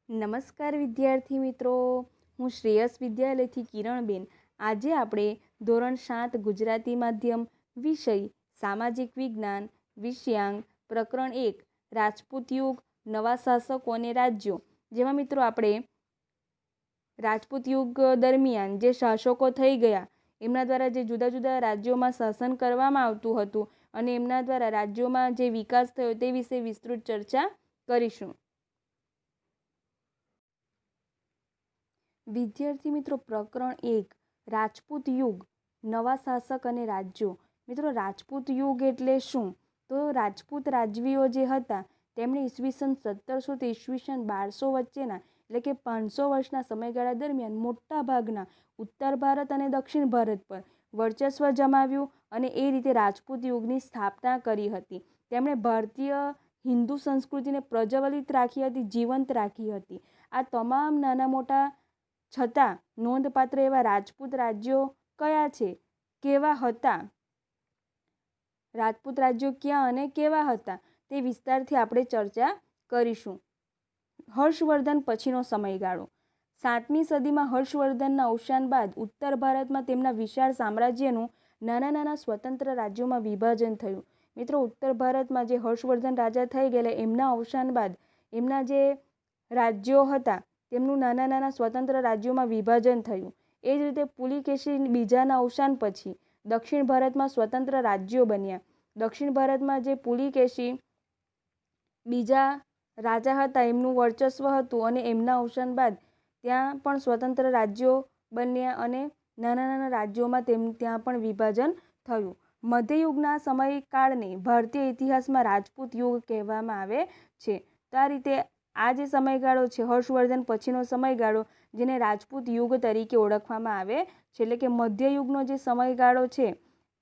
નમસ્કાર વિદ્યાર્થી મિત્રો, હું શ્રેયસ વિદ્યાલયથી કિરણબેન. આજે આપણે ધોરણ 7 ગુજરાતી માધ્યમ વિષય સામાજિક વિજ્ઞાન વિષયાંક પ્રકરણ 1 રાજપૂત યુગ નવા શાસકો અને રાજ્યો, જેમાં મિત્રો આપણે રાજપૂત યુગ દરમિયાન જે શાસકો થઈ ગયા એમના દ્વારા જે જુદા જુદા રાજ્યોમાં શાસન કરવામાં આવતું હતું અને એમના દ્વારા રાજ્યોમાં જે વિકાસ થયો તે વિશે વિસ્તૃત ચર્ચા કરીશું. વિદ્યાર્થી મિત્રો, પ્રકરણ 1 રાજપૂત યુગ નવા શાસક અને રાજ્યો. મિત્રો, રાજપૂત યુગ એટલે શું? તો રાજપૂત રાજવીઓ જે હતા તેમણે ઈસવીસન 1700 થી ઈસવીસન 1200 વચ્ચેના એટલે કે 500 વર્ષના સમયગાળા દરમિયાન મોટા ભાગના ઉત્તર ભારત અને દક્ષિણ ભારત પર વર્ચસ્વ જમાવ્યું અને એ રીતે રાજપૂત યુગની સ્થાપના કરી હતી. તેમણે ભારતીય હિન્દુ સંસ્કૃતિને પ્રજ્વલિત રાખી હતી, જીવંત રાખી હતી. આ તમામ નાના મોટા છતાં નોંધપાત્ર એવા રાજપૂત રાજ્યો કયા છે, કેવા હતા, રાજપૂત રાજ્યો ક્યાં અને કેવા હતા તે વિસ્તારથી આપણે ચર્ચા કરીશું. હર્ષવર્ધન પછીનો સમયગાળો. 7મી સદીમાં હર્ષવર્ધનના અવસાન બાદ ઉત્તર ભારતમાં તેમના વિશાળ સામ્રાજ્યનું નાના નાના સ્વતંત્ર રાજ્યોમાં વિભાજન થયું. મિત્રો, ઉત્તર ભારતમાં જે હર્ષવર્ધન રાજા થઈ ગયેલા એમના અવસાન બાદ એમના જે રાજ્યો હતા તેમનું નાના નાના સ્વતંત્ર રાજ્યોમાં વિભાજન થયું. એ જ રીતે પુલિકેશી બીજાના અવસાન પછી દક્ષિણ ભારતમાં સ્વતંત્ર રાજ્યો બન્યા. દક્ષિણ ભારતમાં જે પુલિકેશી બીજા રાજા હતા એમનું વર્ચસ્વ હતું અને એમના અવસાન બાદ ત્યાં પણ સ્વતંત્ર રાજ્યો બન્યા અને નાના નાના રાજ્યોમાં ત્યાં પણ વિભાજન થયું. મધ્યયુગના સમયકાળને ભારતીય ઇતિહાસમાં રાજપૂત યુગ કહેવામાં આવે છે. તો આ રીતે આ જે સમયગાળો છે હર્ષવર્ધન પછીનો સમયગાળો, જેને રાજપૂત યુગ તરીકે ઓળખવામાં આવે છે, એટલે કે મધ્યયુગનો જે સમયગાળો છે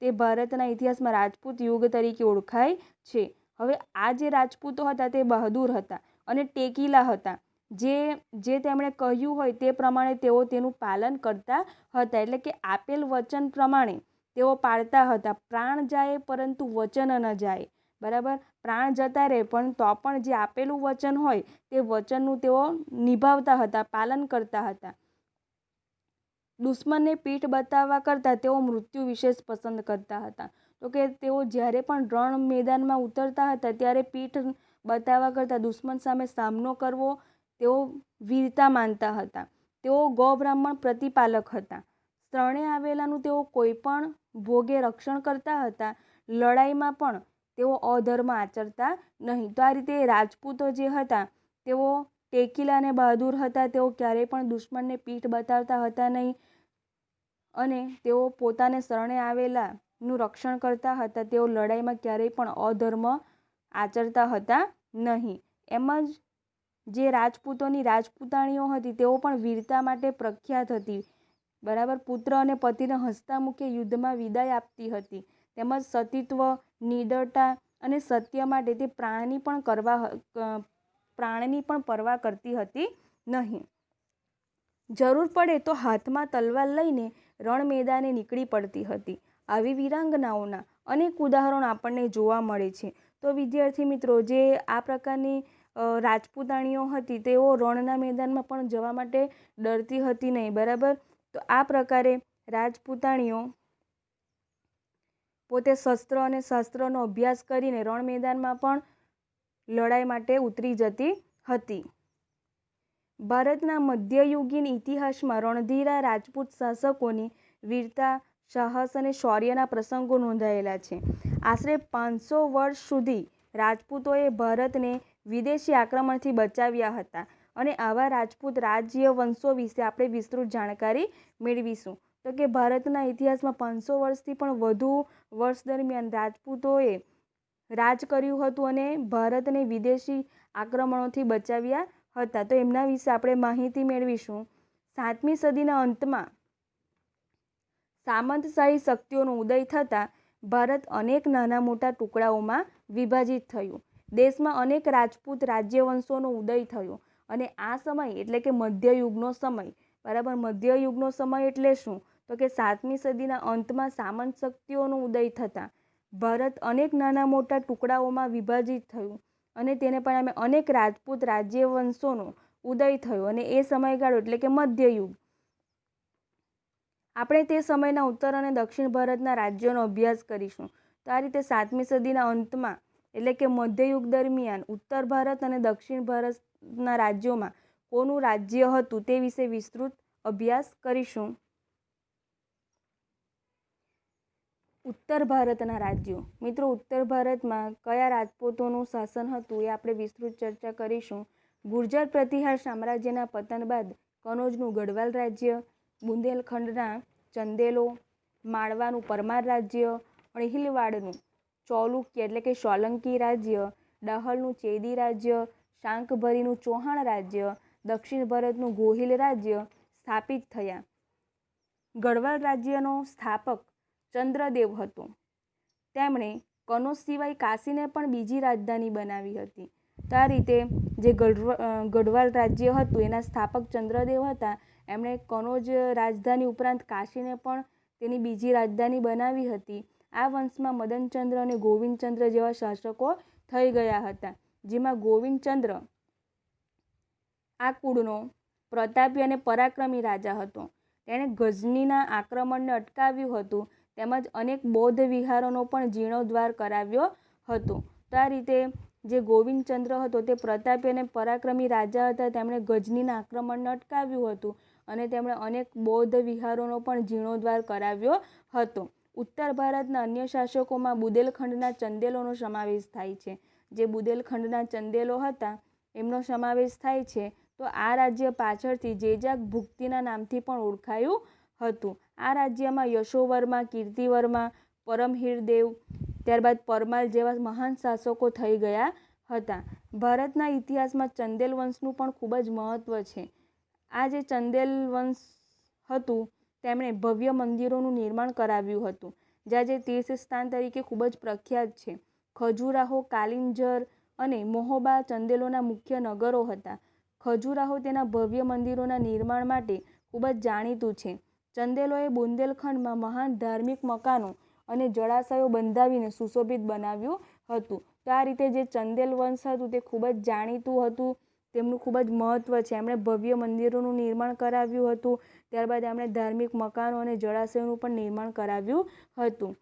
તે ભારતના ઇતિહાસમાં રાજપૂત યુગ તરીકે ઓળખાય છે. હવે આ જે રાજપૂતો હતા તે બહાદુર હતા અને ટેકીલા હતા. જે તેમણે કહ્યું હોય તે પ્રમાણે તેઓ તેનું પાલન કરતા હતા, એટલે કે આપેલ વચન પ્રમાણે તેઓ પાળતા હતા. પ્રાણ જાય પરંતુ વચન ન જાય. બરાબર, પ્રાણ જતા રહે પણ તો પણ જે આપેલું વચન હોય તે વચનનું તેઓ નિભાવતા હતા, પાલન કરતા હતા. દુશ્મનને પીઠ બતાવવા કરતાં તેઓ મૃત્યુ વિશેષ પસંદ કરતા હતા. તો કે તેઓ જ્યારે પણ રણ મેદાનમાં ઉતરતા હતા ત્યારે પીઠ બતાવવા કરતાં દુશ્મન સામે સામનો કરવો તેઓ વીરતા માનતા હતા. તેઓ ગૌબ્રાહ્મણ પ્રતિપાલક હતા. શરણે આવેલાનું તેઓ કોઈ પણ ભોગે રક્ષણ કરતા હતા. લડાઈમાં પણ તેઓ અધર્મ આચરતા નહીં. તો આ રીતે રાજપૂતો જે હતા તેઓ ટેકીલા અને બહાદુર હતા. તેઓ ક્યારેય પણ દુશ્મનને પીઠ બતાવતા હતા નહીં અને તેઓ પોતાને શરણે આવેલાનું રક્ષણ કરતા હતા. તેઓ લડાઈમાં ક્યારેય પણ અધર્મ આચરતા હતા નહીં. એમ જ જે રાજપૂતોની રાજપૂતાણીઓ હતી તેઓ પણ વીરતા માટે પ્રખ્યાત હતી. બરાબર, પુત્ર અને પતિને હસતા મુખે યુદ્ધમાં વિદાય આપતી હતી. તેમજ સતીત્વ, નિડરતા અને સત્ય માટે તે પ્રાણની પણ પરવા કરતી હતી નહીં. જરૂર પડે તો હાથમાં તલવાર લઈને રણ મેદાને નીકળી પડતી હતી. આવી વીરાંગનાઓના અનેક ઉદાહરણો આપણને જોવા મળે છે. તો વિદ્યાર્થી મિત્રો, જે આ પ્રકારની રાજપૂતાણીઓ હતી તેઓ રણના મેદાનમાં પણ જવા માટે ડરતી હતી નહીં. બરાબર, તો આ પ્રકારે રાજપૂતાણીઓ પોતે શસ્ત્ર અને શાસ્ત્રનો અભ્યાસ કરીને રણ મેદાનમાં પણ લડાઈ માટે ઉતરી જતી હતી. ભારતના મધ્યયુગીન ઇતિહાસમાં રણધીરા રાજપૂત શાસકોની વીરતા, સાહસ અને શૌર્યના પ્રસંગો નોંધાયેલા છે. આશરે 500 વર્ષ સુધી રાજપૂતોએ ભારતને વિદેશી આક્રમણથી બચાવ્યા હતા અને આવા રાજપૂત રાજ્ય વંશો વિશે આપણે વિસ્તૃત જાણકારી મેળવીશું. તો કે ભારતના ઇતિહાસમાં 500 વર્ષથી પણ વધુ વર્ષ દરમિયાન રાજપૂતોએ રાજ કર્યું હતું અને ભારતને વિદેશી આક્રમણોથી બચાવ્યા હતા. તો એમના વિશે આપણે માહિતી મેળવીશું. 7મી સદીના અંતમાં સામંતશાહી શક્તિઓનો ઉદય થતાં ભારત અનેક નાના મોટા ટુકડાઓમાં વિભાજિત થયું. દેશમાં અનેક રાજપૂત રાજ્યવંશોનો ઉદય થયો અને આ સમય એટલે કે મધ્યયુગનો સમય. બરાબર, મધ્યયુગનો સમય એટલે શું? તો કે 7મી સદીના અંતમાં સામંત શક્તિઓનો ઉદય થતાં ભારત અનેક નાના મોટા ટુકડાઓમાં વિભાજિત થયું અને તેને પરિણામે અનેક રાજપૂત રાજ્યવંશોનો ઉદય થયો અને એ સમયગાળો એટલે કે મધ્યયુગ. આપણે તે સમયના ઉત્તર અને દક્ષિણ ભારતના રાજ્યોનો અભ્યાસ કરીશું. તો આ રીતે 7મી સદીના અંતમાં એટલે કે મધ્યયુગ દરમિયાન ઉત્તર ભારત અને દક્ષિણ ભારતના રાજ્યોમાં કોનું રાજ્ય હતું તે વિશે વિસ્તૃત અભ્યાસ કરીશું. ઉત્તર ભારતના રાજ્યો. મિત્રો, ઉત્તર ભારતમાં કયા રાજપૂતોનું શાસન હતું એ આપણે વિસ્તૃત ચર્ચા કરીશું. ગુર્જર પ્રતિહાર સામ્રાજ્યના પતન બાદ કનોજનું ગઢવાલ રાજ્ય, બુંદેલખંડના ચંદેલો, માળવાનું પરમાર રાજ્ય, અણહિલવાડનું ચૌલુક્ય એટલે કે સોલંકી રાજ્ય, ડહલનું ચેદી રાજ્ય, શાંકભરીનું ચૌહાણ રાજ્ય, દક્ષિણ ભારતનું ગોહિલ રાજ્ય સ્થાપિત થયા. ગઢવાલ રાજ્યનો સ્થાપક ચંદ્રદેવ હતો. તેમણે કનોજ સિવાય કાશીને પણ બીજી રાજધાની બનાવી હતી. તો આ રીતે જે ગઢવાલ રાજ્ય હતું એના સ્થાપક ચંદ્રદેવ હતા. એમણે કનોજ રાજધાની ઉપરાંત કાશીને પણ તેની બીજી રાજધાની બનાવી હતી. આ વંશમાં મદનચંદ્ર અને ગોવિંદચંદ્ર જેવા શાસકો થઈ ગયા હતા. જેમાં ગોવિંદચંદ્ર આ કુળનો પ્રતાપી અને પરાક્રમી રાજા હતો. તેણે ગઝનીના આક્રમણને અટકાવ્યું હતું તેમજ અનેક બૌદ્ધ વિહારોનો પણ જીર્ણોદ્ધાર કરાવ્યો હતો. તો આ રીતે જે ગોવિંદચંદ્ર હતો તે પ્રતાપી અને પરાક્રમી રાજા હતા. તેમણે ગઝનીના આક્રમણને અટકાવ્યું હતું અને તેમણે અનેક બૌદ્ધ વિહારોનો પણ જીર્ણોદ્ધાર કરાવ્યો હતો. ઉત્તર ભારતના અન્ય શાસકોમાં બુદેલખંડના ચંદેલોનો સમાવેશ થાય છે. જે બુદેલખંડના ચંદેલો હતા એમનો સમાવેશ થાય છે. તો આ રાજ્ય પાછળથી જેજાક ભુક્તિના નામથી પણ ઓળખાયું હતું. આ રાજ્યમાં યશોવર્મા, કીર્તિવર્મા, પરમહીરદેવ, ત્યારબાદ પરમાલ જેવા મહાન શાસકો થઈ ગયા હતા. ભારતના ઇતિહાસમાં ચંદેલ વંશનું પણ ખૂબ જ મહત્વ છે. આ જે ચંદેલ વંશ હતું તેમણે ભવ્ય મંદિરોનું નિર્માણ કરાવ્યું હતું, જ્યાં જે તીર્થસ્થાન તરીકે ખૂબ જ પ્રખ્યાત છે. ખજુરાહો, કાલિંજર અને મોહોબા ચંદેલોના મુખ્ય નગરો હતા. ખજુરાહો તેના ભવ્ય મંદિરોના નિર્માણ માટે ખૂબ જ જાણીતું છે. ચંદેલોએ બુંદેલખંડમાં મહાન ધાર્મિક મકાનો અને જળાશયો બંધાવીને સુશોભિત બનાવ્યું હતું. તો આ રીતે જે ચંદેલ વંશ હતું તે ખૂબ જ જાણીતું હતું. તેમનું ખૂબ જ મહત્વ છે. એમણે ભવ્ય મંદિરોનું નિર્માણ કરાવ્યું હતું. ત્યારબાદ એમણે ધાર્મિક મકાનો અને જળાશયોનું પણ નિર્માણ કરાવ્યું હતું.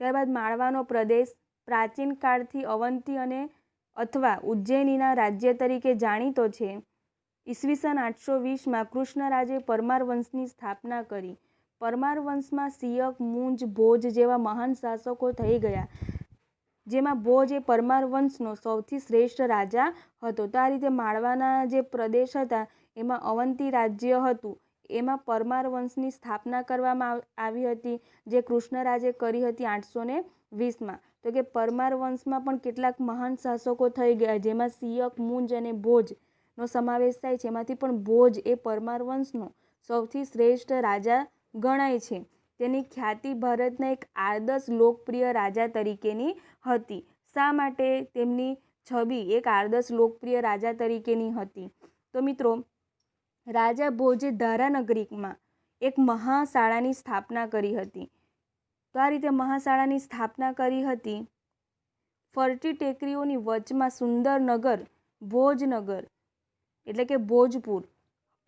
ત્યારબાદ માળવાનો પ્રદેશ પ્રાચીન કાળથી અવંતી અને અથવા ઉજ્જૈનીના રાજ્ય તરીકે જાણીતો છે. ઈસવીસન 820માં કૃષ્ણરાજે પરમાર વંશની સ્થાપના કરી. પરમાર વંશમાં સિયક, મુંજ, ભોજ જેવા મહાન શાસકો થઈ ગયા. જેમાં ભોજ એ પરમાર વંશનો સૌથી શ્રેષ્ઠ રાજા હતો. તો આ રીતે માળવાના જે પ્રદેશ હતા એમાં અવંતી રાજ્ય હતું. એમાં પરમાર વંશની સ્થાપના કરવામાં આવી હતી, જે કૃષ્ણરાજે કરી હતી 820માં. તો કે પરમાર વંશમાં પણ કેટલાક મહાન શાસકો થઈ ગયા, જેમાં સિયક, મુંજ અને ભોજનો સમાવેશ થાય છે. એમાંથી પણ ભોજ એ પરમાર વંશનો સૌથી શ્રેષ્ઠ રાજા ગણાય છે. તેની ખ્યાતિ ભારતના એક આદર્શ લોકપ્રિય રાજા તરીકેની હતી. શા માટે તેમની છબી એક આદર્શ લોકપ્રિય રાજા તરીકેની હતી? તો મિત્રો, રાજા ભોજે ધારાનગરીમાં એક મહાશાળાની સ્થાપના કરી હતી. તો આ રીતે મહાશાળાની સ્થાપના કરી હતી. ફરતી ટેકરીઓની વચમાં સુંદર નગર ભોજનગર એટલે કે ભોજપુર,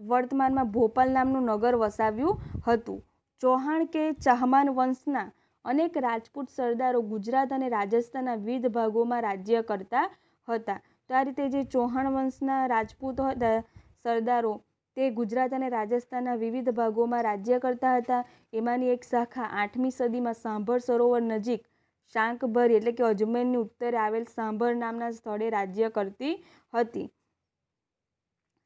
વર્તમાનમાં ભોપાલ નામનું નગર વસાવ્યું હતું. ચૌહાણ કે ચાહમાન વંશના અનેક રાજપૂત સરદારો ગુજરાત અને રાજસ્થાનના વિવિધ ભાગોમાં રાજ્ય કરતા હતા. તો આ રીતે જે ચૌહાણ વંશના રાજપૂતો હતા સરદારો તે ગુજરાત અને રાજસ્થાનના વિવિધ ભાગોમાં રાજ્ય કરતા હતા. એમાંની એક શાખા 8મી સદીમાં સાંભર સરોવર નજીક શાંકભરી એટલે કે અજમેરની ઉત્તરે આવેલ સાંભર નામના સ્થળે રાજ્ય કરતી હતી.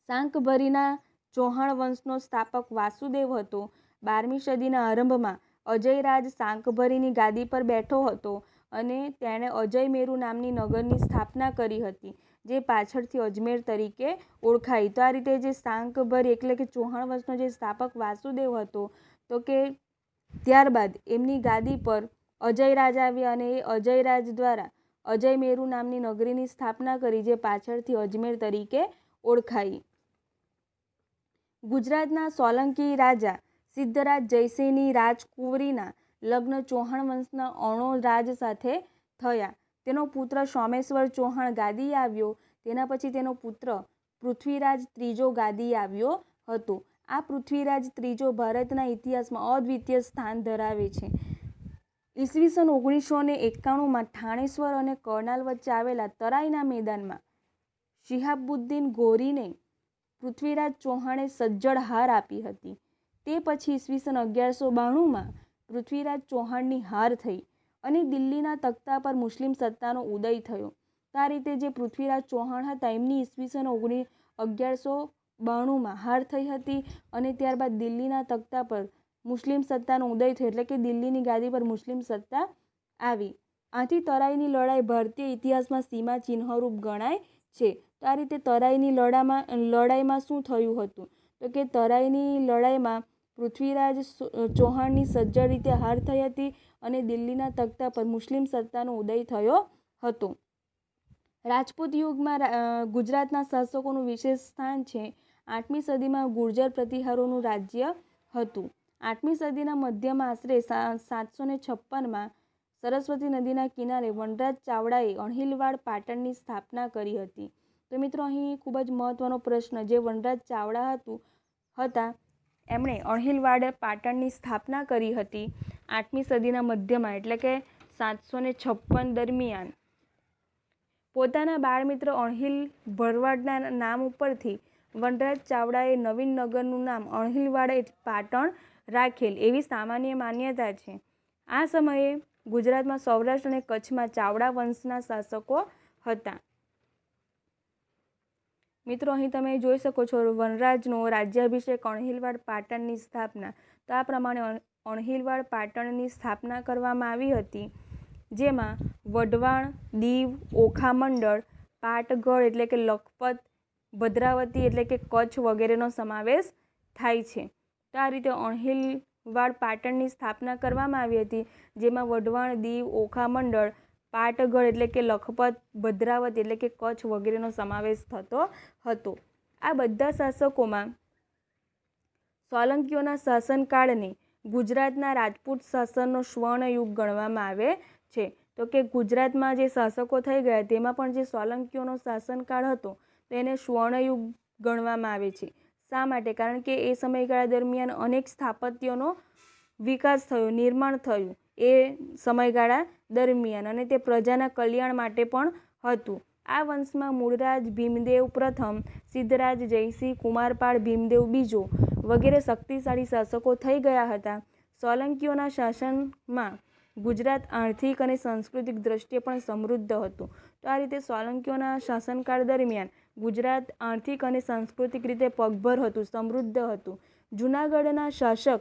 શાંકભરીના ચૌહાણ વંશનો સ્થાપક વાસુદેવ હતો. 12મી સદીના આરંભમાં અજયરાજ શાંકભરીની ગાદી પર બેઠો હતો અને તેણે અજયમેરુ નામની નગરની સ્થાપના કરી હતી, જે પાછળથી અજમેર તરીકે ઓળખાઈ. તો આ રીતે જે શાંકભરી એટલે કે ચૌહાણ વંશનો જે સ્થાપક વાસુદેવ હતો, તો કે ત્યારબાદ એમની ગાદી પર અજયરાજ આવ્યા અને એ અજયરાજ દ્વારા અજયમેરુ નામની નગરીની સ્થાપના કરી, જે પાછળથી અજમેર તરીકે ઓળખાઈ. ગુજરાતના સોલંકી રાજા સિદ્ધરાજ જયસિંહની રાજકુંવરીના લગ્ન ચૌહાણ વંશના અણો રાજ સાથે થયા. તેનો પુત્ર સોમેશ્વર ચૌહાણ ગાદીએ આવ્યો તેના પછી તેનો પુત્ર પૃથ્વીરાજ ત્રીજો ગાદી આવ્યો હતો. આ પૃથ્વીરાજ ત્રીજો ભારતના ઇતિહાસમાં અદ્વિતીય સ્થાન ધરાવે છે. ઈસવીસન 1991માં થાનેશ્વર અને કરનાલ વચ્ચે આવેલા તરાઈના મેદાનમાં શિહાબુદ્દીન ગોરીને પૃથ્વીરાજ ચૌહાણે સજ્જડ હાર આપી હતી. તે પછી ઈસવીસન 1192માં પૃથ્વીરાજ ચૌહાણની હાર થઈ અને દિલ્હીના તખ્તા પર મુસ્લિમ સત્તાનો ઉદય થયો. આ રીતે જે પૃથ્વીરાજ ચૌહાણ હતા એમની ઈસવીસન 1192માં હાર થઈ હતી અને ત્યારબાદ દિલ્હીના તખ્તા પર મુસ્લિમ સત્તાનો ઉદય થયો, એટલે કે દિલ્હીની ગાદી પર મુસ્લિમ સત્તા આવી. આથી તરાઈની લડાઈ ભારતીય ઇતિહાસમાં સીમા ચિહ્નરૂપ ગણાય છે. તો આ રીતે તરાઈની લડાઈમાં શું થયું હતું તો કે તરાઈની લડાઈમાં પૃથ્વીરાજ ચૌહાણની સજ્જડ રીતે હાર થઈ હતી અને દિલ્હીના તખ્તા પર મુસ્લિમ સત્તાનો ઉદય થયો હતો. રાજપૂત યુગમાં ગુજરાતના શાસકોનું વિશેષ સ્થાન છે. 8મી સદીમાં ગુર્જર પ્રતિહારોનું રાજ્ય હતું. 8મી સદીના મધ્યમાં આશરે 756માં સરસ્વતી નદીના કિનારે વનરાજ ચાવડાએ અણહિલવાડ પાટણની સ્થાપના કરી હતી. તો મિત્રો અહીં ખૂબ જ મહત્વનો પ્રશ્ન, જે વનરાજ ચાવડા હતા એમણે અણહિલવાડ પાટણની સ્થાપના કરી હતી 8મી સદીના મધ્યમાં, એટલે કે 756 દરમિયાન. પોતાના બાળમિત્ર અણહિલ ભરવાડના નામ ઉપરથી વનરાજ ચાવડાએ નવીન નગરનું નામ અણહિલવાડ પાટણ રાખેલ એવી સામાન્ય માન્યતા છે. આ સમયે ગુજરાતમાં સૌરાષ્ટ્ર અને કચ્છમાં ચાવડા વંશના શાસકો હતા. મિત્રો અહીં તમે જોઈ શકો છો વનરાજનો રાજ્યાભિષેક, અણહિલવાડ પાટણની સ્થાપના. તો આ પ્રમાણે અણહિલવાડ પાટણની સ્થાપના કરવામાં આવી હતી, જેમાં વઢવાણ, દીવ, ઓખા મંડળ, પાટગઢ એટલે કે લખપત, ભદ્રાવતી એટલે કે કચ્છ વગેરેનો સમાવેશ થાય છે. તો આ રીતે અણહિલવાડ પાટણની સ્થાપના કરવામાં આવી હતી, જેમાં વઢવાણ, દીવ, ઓખા મંડળ, પાટગઢ એટલે કે લખપત, ભદ્રાવતી એટલે કે કચ્છ વગેરેનો સમાવેશ થતો હતો. આ બધા શાસકોમાં સોલંકીઓના શાસનકાળને ગુજરાતના રાજપૂત શાસનનો સ્વર્ણયુગ ગણવામાં આવે છે. તો કે ગુજરાતમાં જે શાસકો થઈ ગયા તેમાં પણ જે સોલંકીઓનો શાસનકાળ હતો તેને સ્વર્ણયુગ ગણવામાં આવે છે. શા માટે? કારણ કે એ સમયગાળા દરમિયાન અનેક સ્થાપત્યોનો વિકાસ થયો, નિર્માણ થયું એ સમયગાળા દરમિયાન, અને તે પ્રજાના કલ્યાણ માટે પણ હતું. આ વંશમાં મૂળરાજ ભીમદેવ પ્રથમ, સિદ્ધરાજ જયસિંહ, કુમારપાળ ભીમદેવ બીજો વગેરે શક્તિશાળી શાસકો થઈ ગયા હતા. સોલંકીઓના શાસનમાં ગુજરાત આર્થિક અને સાંસ્કૃતિક દ્રષ્ટિએ પણ સમૃદ્ધ હતું. તો આ રીતે સોલંકીઓના શાસનકાળ દરમિયાન ગુજરાત આર્થિક અને સાંસ્કૃતિક રીતે પગભર હતું, સમૃદ્ધ હતું. જૂનાગઢના શાસક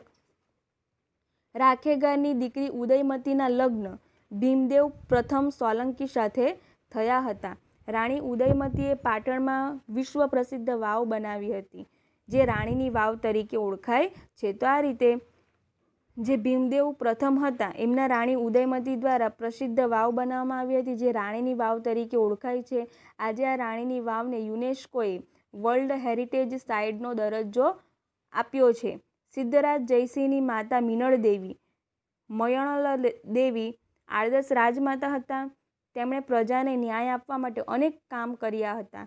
રાખેગારની દીકરી ઉદયમતીના લગ્ન ભીમદેવ પ્રથમ સોલંકી સાથે થયા હતા. રાણી ઉદયમતીએ પાટણમાં વિશ્વ પ્રસિદ્ધ વાવ બનાવી હતી, જે રાણીની વાવ તરીકે ઓળખાય છે. તો આ રીતે જે ભીમદેવ પ્રથમ હતા એમના રાણી ઉદયમતી દ્વારા પ્રસિદ્ધ વાવ બનાવવામાં આવી હતી, જે રાણીની વાવ તરીકે ઓળખાય છે. આજે આ રાણીની વાવને યુનેસ્કોએ વર્લ્ડ હેરિટેજ સાઇટનો દરજ્જો આપ્યો છે. સિદ્ધરાજ જયસિંહની માતા મિનળ દેવી, મયણલ દેવી આદર્શ રાજમાતા હતા. તેમણે પ્રજાને ન્યાય આપવા માટે અનેક કામ કર્યા હતા.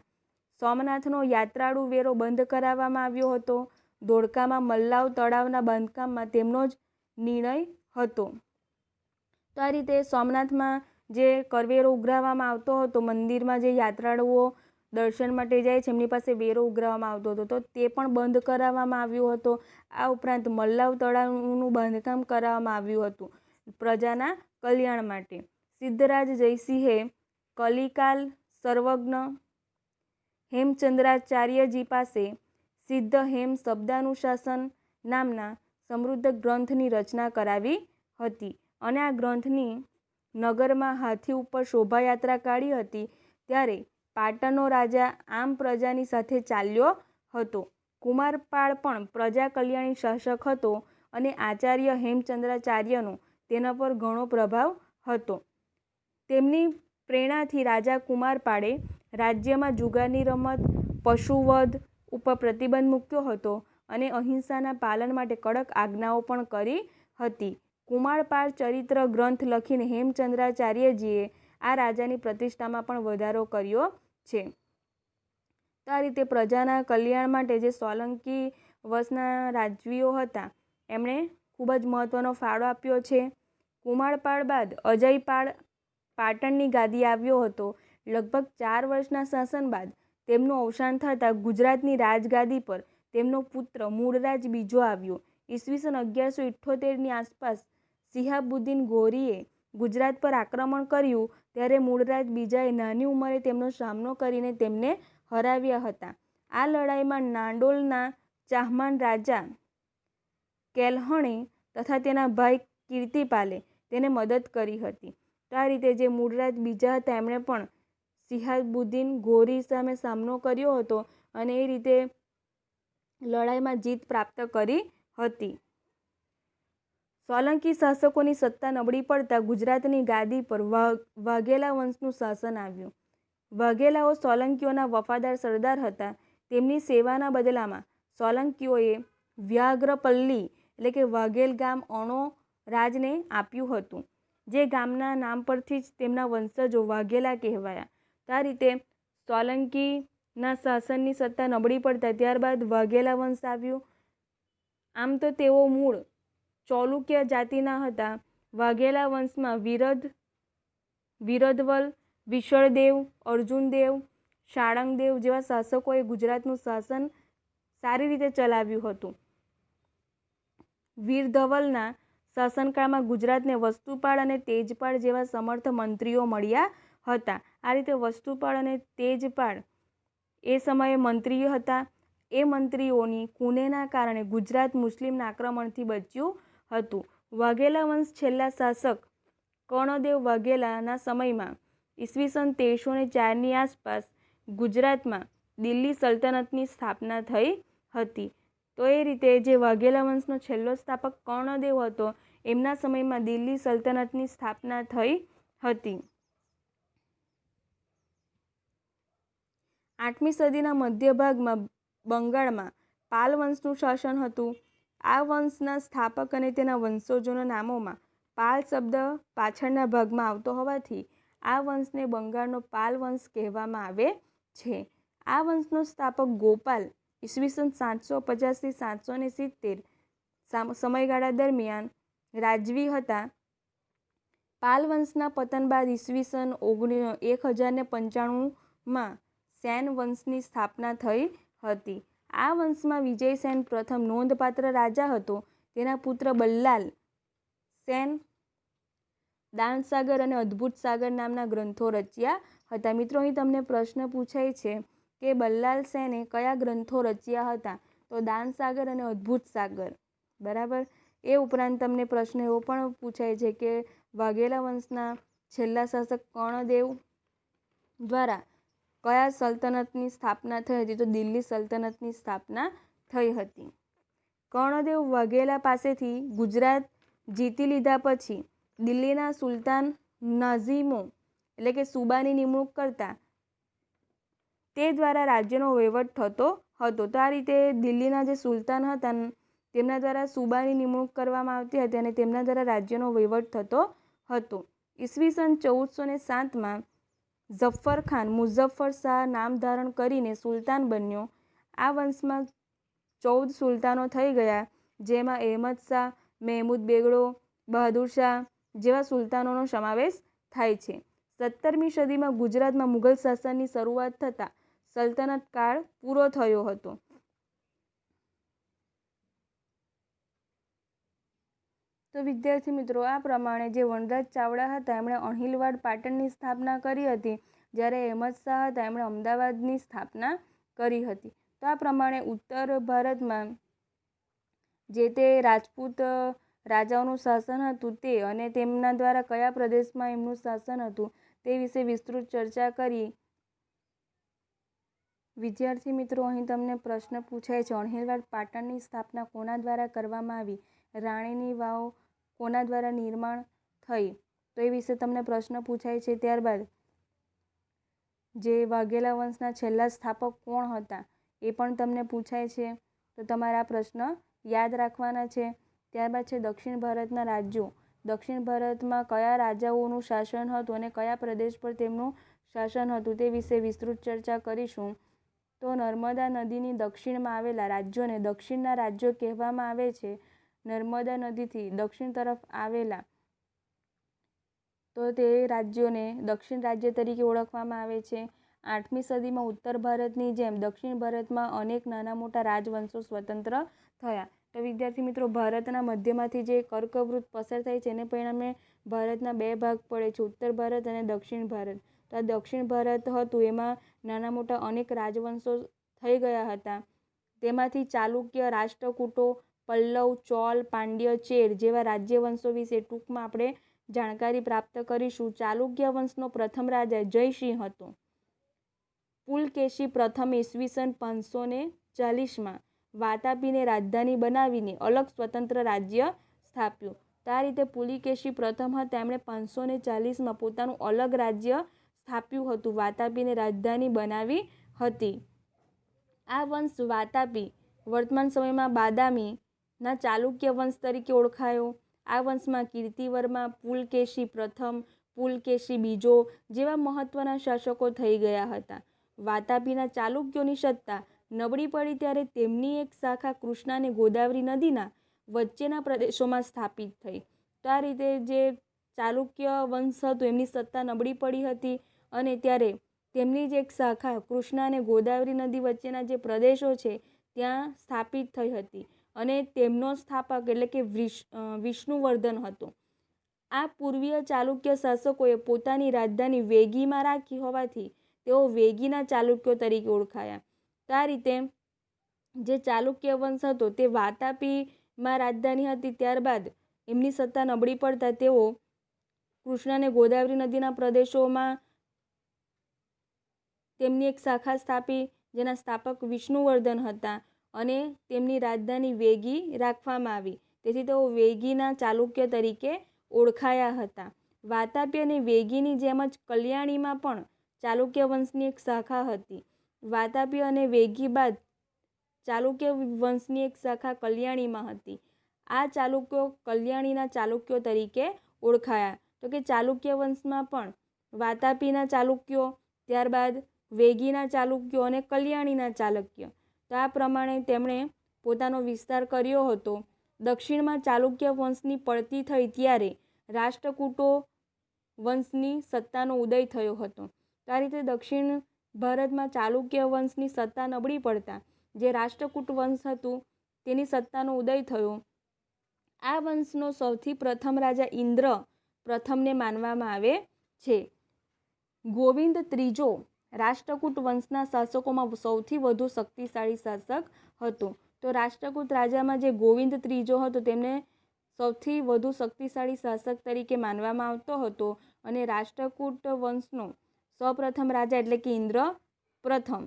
સોમનાથનો યાત્રાળુ વેરો બંધ કરાવવામાં આવ્યો હતો. ધોળકામાં મલ્લાવ તળાવના બાંધકામમાં તેમનો જ નિર્ણય હતો. તો આ રીતે સોમનાથમાં જે કરવેરો ઉઘરાવવામાં આવતો હતો, મંદિરમાં જે યાત્રાળુઓ દર્શન માટે જાય છે એમની પાસે વેરો ઉઘરાવવામાં આવતો હતો, તો તે પણ બંધ કરાવવામાં આવ્યો હતો. આ ઉપરાંત મલ્લાવ તળાવનું બાંધકામ કરાવવામાં આવ્યું હતું પ્રજાના કલ્યાણ માટે. સિદ્ધરાજ જયસિંહે કલિકાલ સર્વજ્ઞ હેમચંદ્રાચાર્યજી પાસે સિદ્ધ હેમ શબ્દાનુશાસન નામના સમૃદ્ધ ગ્રંથની રચના કરાવી હતી, અને આ ગ્રંથની નગરમાં હાથી ઉપર શોભાયાત્રા કાઢી હતી. ત્યારે પાટણનો રાજા આમ પ્રજાની સાથે ચાલ્યો હતો. કુમારપાળ પણ પ્રજા કલ્યાણી શાસક હતો અને આચાર્ય હેમચંદ્રાચાર્યનો તેના પર ઘણો પ્રભાવ હતો. તેમની પ્રેરણાથી રાજા કુમારપાળે રાજ્યમાં જુગારની રમત, પશુવધ ઉપર પ્રતિબંધ મૂક્યો હતો અને અહિંસાના પાલન માટે કડક આજ્ઞાઓ પણ કરી હતી. કુમારપાળ ચરિત્ર ગ્રંથ લખીને હેમચંદ્રાચાર્યજીએ આ રાજાની પ્રતિષ્ઠામાં પણ વધારો કર્યો છે. તો આ રીતે પ્રજાના કલ્યાણ માટે જે સોલંકી વંશના રાજવીઓ હતા એમણે ખૂબ જ મહત્ત્વનો ફાળો આપ્યો છે. કુમારપાળ બાદ અજયપાળ પાટણની ગાદી આવ્યો હતો. લગભગ 4 વર્ષના શાસન બાદ તેમનું અવસાન થતાં ગુજરાતની રાજગાદી પર તેમનો પુત્ર મૂળરાજ બીજો આવ્યો. ઈસવીસન 1178ની આસપાસ શિહાબુદ્દીન ગોરીએ ગુજરાત પર આક્રમણ કર્યું ત્યારે મૂળરાજ બીજાએ નાની ઉંમરે તેમનો સામનો કરીને તેમને હરાવ્યા હતા. આ લડાઈમાં નાંદોલના ચાહમાન રાજા કેલ્હણે તથા તેના ભાઈ કીર્તિપાલે તેને મદદ કરી હતી. તો આ રીતે જે મૂળરાજ બીજા હતા એમણે પણ શિહાબુદ્દીન ગોરી સામે સામનો કર્યો હતો અને એ રીતે લડાઈમાં જીત પ્રાપ્ત કરી હતી. સોલંકી શાસકોની સત્તા નબળી પડતા ગુજરાતની ગાદી પર વાઘેલા વંશનું શાસન આવ્યું. વાઘેલાઓ સોલંકીઓના વફાદાર સરદાર હતા. તેમની સેવાના બદલામાં સોલંકીઓએ વ્યાઘ્રપલ્લી એટલે કે વાઘેલ ગામ અણો રાજને આપ્યું હતું. જે ગામના નામ પરથી જ તેમના વંશજો વાઘેલા કહેવાયા. તો આ રીતે સોલંકીના શાસનની સત્તા નબળી પડતા ત્યારબાદ વાઘેલા વંશ આવ્યું. આમ તો તેઓ મૂળ ચૌલુક્ય જાતિના હતા. વાઘેલા વંશમાં વિરધવલ, વિશળદેવ, અર્જુનદેવ, શાળંગદેવ જેવા શાસકોએ ગુજરાતનું શાસન સારી રીતે ચલાવ્યું હતું. વીરધવલના શાસનકાળમાં ગુજરાતને વસ્તુપાળ અને તેજપાળ જેવા સમર્થ મંત્રીઓ મળ્યા હતા. આ રીતે વસ્તુપાળ અને તેજપાળ એ સમયે મંત્રીઓ હતા. એ મંત્રીઓની કુનેના કારણે ગુજરાત મુસ્લિમના આક્રમણથી બચ્યું હતું. વાઘેલા વંશ છેલ્લા શાસક કર્ણદેવ વાઘેલાના સમયમાં ઈસવીસન 1304ની આસપાસ ગુજરાતમાં દિલ્હી સલ્તનતની સ્થાપના થઈ હતી. તો એ રીતે જે વાઘેલા વંશનો છેલ્લો સ્થાપક કર્ણદેવ હતો એમના સમયમાં દિલ્હી સલ્તનતની સ્થાપના થઈ હતી. 8મી સદીના મધ્ય ભાગમાં બંગાળમાં પાલ વંશનું શાસન હતું. આ વંશના સ્થાપક અને તેના વંશજોના નામોમાં પાલ શબ્દ પાછળના ભાગમાં આવતો હોવાથી આ વંશને બંગાળનો પાલ વંશ કહેવામાં આવે છે. આ વંશનો સ્થાપક ગોપાલ ઈસવીસન 750થી 770 સમયગાળા દરમિયાન રાજવી હતા. પાલ વંશના પતન બાદ ઈસવીસન 1095માં સેન વંશની સ્થાપના થઈ હતી. આ વંશમાં વિજયસેન પ્રથમ નોંધપાત્ર રાજા હતો. તેના પુત્ર બલ્લાલ સેન દાનસાગર અને અદ્ભુત સાગર નામના ગ્રંથો રચ્યા હતા. મિત્રો, અહીં તમને પ્રશ્ન પૂછાય છે કે બલ્લાલ સેને કયા ગ્રંથો રચ્યા હતા? તો દાનસાગર અને અદ્ભુત સાગર. બરાબર. એ ઉપરાંત તમને પ્રશ્ન એવો પણ પૂછાય છે કે વાઘેલા વંશના છેલ્લા શાસક કર્ણદેવ દ્વારા કયા સલ્તનતની સ્થાપના થઈ હતી? તો દિલ્હી સલ્તનતની સ્થાપના થઈ હતી. કર્ણદેવ વાઘેલા પાસેથી ગુજરાત જીતી લીધા પછી દિલ્હીના સુલતાન નાઝિમો એટલે કે સુબાની નિમણૂક કરતા તે દ્વારા રાજ્યનો વહીવટ થતો હતો. તો આ રીતે દિલ્હીના જે સુલતાન હતા તેમના દ્વારા સુબાની નિમણૂક કરવામાં આવતી હતી અને તેમના દ્વારા રાજ્યનો વહીવટ થતો હતો. ઈસવીસન 1407માં ઝફ્ફર ખાન મુઝફ્ફર શાહ નામ ધારણ કરીને સુલતાન બન્યો. આ વંશમાં 14 સુલતાનો થઈ ગયા, જેમાં અહેમદ શાહ, મહેમૂદ બેગડો, બહાદુર શાહ જેવા સુલતાનોનો સમાવેશ થાય છે. 17મી સદીમાં ગુજરાતમાં મુઘલ શાસનની શરૂઆત થતાં સલ્તનત કાળ પૂરો થયો હતો. તો વિદ્યાર્થી મિત્રો, આ પ્રમાણે જે વનરાજ ચાવડા હતા એમણે અણહિલવાડ પાટણની સ્થાપના કરી હતી, જ્યારે અહેમદ શાહ હતા એમણે અમદાવાદની સ્થાપના કરી હતી. તો આ પ્રમાણે ઉત્તર ભારતમાં જે તે રાજપૂત રાજાઓનું શાસન હતું તે અને તેમના દ્વારા કયા પ્રદેશમાં એમનું શાસન હતું તે વિશે વિસ્તૃત ચર્ચા કરી. વિદ્યાર્થી મિત્રો, અહીં તમને પ્રશ્ન પૂછાય છે, અણહિલવાડ પાટણની સ્થાપના કોના દ્વારા કરવામાં આવી? રાણીની વાવ કોના દ્વારા નિર્માણ થઈ? તો એ વિશે તમને પ્રશ્ન પૂછાય છે. ત્યારબાદ જે વાઘેલા વંશના છેલ્લા સ્થાપક કોણ હતા એ પણ તમને પૂછાય છે. તો તમારે આ પ્રશ્ન યાદ રાખવાના છે. ત્યારબાદ છે દક્ષિણ ભારતના રાજ્યો. દક્ષિણ ભારતમાં કયા રાજાઓનું શાસન હતું અને કયા પ્રદેશ પર તેમનું શાસન હતું તે વિશે વિસ્તૃત ચર્ચા કરીશું. તો નર્મદા નદીની દક્ષિણમાં આવેલા રાજ્યોને દક્ષિણના રાજ્યો કહેવામાં આવે છે. નર્મદા નદીથી દક્ષિણ તરફ આવેલા તો તે રાજ્યોને દક્ષિણ રાજ્ય તરીકે ઓળખવામાં આવે છે. 8મી સદીમાં ઉત્તર ભારતની જેમ દક્ષિણ ભારતમાં અનેક નાના મોટા રાજવંશો સ્વતંત્ર થયા. તો વિદ્યાર્થી મિત્રો, ભારતના મધ્યમાંથી જે કર્કવૃત પસાર થાય છે એને પરિણામે ભારતના 2 ભાગ પડે છે, ઉત્તર ભારત અને દક્ષિણ ભારત. તો આ દક્ષિણ ભારત હતું એમાં નાના મોટા અનેક રાજવંશો થઈ ગયા હતા. તેમાંથી ચાલુક્ય, રાષ્ટ્રકૂટો, પલ્લવ, ચોલ, પાંડ્ય, ચેર જેવા રાજ્યવંશો વિશે ટૂંકમાં આપણે જાણકારી પ્રાપ્ત કરીશું. ચાલુક્ય વંશનો પ્રથમ રાજા જયસિંહ હતો. પુલકેશી પ્રથમ ઈસવીસન 540માં વાતાપીને રાજધાની બનાવીને અલગ સ્વતંત્ર રાજ્ય સ્થાપ્યું. તો આ રીતે પુલિકેશી પ્રથમ હતા, એમણે 540માં પોતાનું અલગ રાજ્ય સ્થાપ્યું હતું, વાતાપીને રાજધાની બનાવી હતી. આ વંશ વાતાપી વર્તમાન સમયમાં બાદામીના ચાલુક્ય વંશ તરીકે ઓળખાયો. આ વંશમાં કીર્તિવર્મા, પુલકેશી પ્રથમ, પુલકેશી બીજો જેવા મહત્વના શાસકો થઈ ગયા હતા. વાતાપીના ચાલુક્યોની સત્તા નબળી પડી ત્યારે તેમની એક શાખા કૃષ્ણા અને ગોદાવરી નદીના વચ્ચેના પ્રદેશોમાં સ્થાપિત થઈ. તો આ રીતે જે ચાલુક્ય વંશ હતો એમની સત્તા નબળી પડી હતી અને ત્યારે તેમની જ એક શાખા કૃષ્ણા અને ગોદાવરી નદી વચ્ચેના જે પ્રદેશો છે ત્યાં સ્થાપિત થઈ હતી અને તેમનો સ્થાપક એટલે કે વિષ્ણુવર્ધન હતો. આ પૂર્વીય ચાલુક્ય શાસકોએ પોતાની રાજધાની વેગીમાં રાખી હોવાથી તેઓ વેગીના ચાલુક્યો તરીકે ઓળખાયા. તો આ રીતે જે ચાલુક્ય વંશ હતો તે વાતાપીમાં રાજધાની હતી. ત્યારબાદ એમની સત્તા નબળી પડતા તેઓ કૃષ્ણા અને ગોદાવરી નદીના પ્રદેશોમાં તેમની એક શાખા સ્થાપી, જેના સ્થાપક વિષ્ણુવર્ધન હતા અને તેમની રાજધાની વેગી રાખવામાં આવી. તેથી તેઓ વેગીના ચાલુક્ય તરીકે ઓળખાયા હતા. વાતાપી અને વેગીની જેમ જ કલ્યાણીમાં પણ ચાલુક્ય વંશની એક શાખા હતી. વાતાપી અને વેગી બાદ ચાલુક્ય વંશની એક શાખા કલ્યાણીમાં હતી. આ ચાલુક્યો કલ્યાણીના ચાલુક્યો તરીકે ઓળખાયા. તો કે ચાલુક્ય વંશમાં પણ વાતાપીના ચાલુક્યો, ત્યારબાદ વેગીના ચાલુક્યો અને કલ્યાણીના ચાલુક્ય. તો આ પ્રમાણે તેમણે પોતાનો વિસ્તાર કર્યો હતો. દક્ષિણમાં ચાલુક્ય વંશની પડતી થઈ ત્યારે રાષ્ટ્રકૂટો વંશની સત્તાનો ઉદય થયો હતો. તો આ રીતે દક્ષિણ ભારતમાં ચાલુક્ય વંશની સત્તા નબળી પડતા જે રાષ્ટ્રકૂટ વંશ હતું તેની સત્તાનો ઉદય થયો. આ વંશનો સૌથી પ્રથમ રાજા ઇન્દ્ર પ્રથમને માનવામાં આવે છે. ગોવિંદ ત્રીજો રાષ્ટ્રકૂટ વંશના શાસકોમાં સૌથી વધુ શક્તિશાળી શાસક હતો. તો રાષ્ટ્રકૂટ રાજામાં જે ગોવિંદ ત્રીજો હતો તેમને સૌથી વધુ શક્તિશાળી શાસક તરીકે માનવામાં આવતો હતો અને રાષ્ટ્રકૂટ વંશનો સૌપ્રથમ રાજા એટલે કે ઇન્દ્ર પ્રથમ.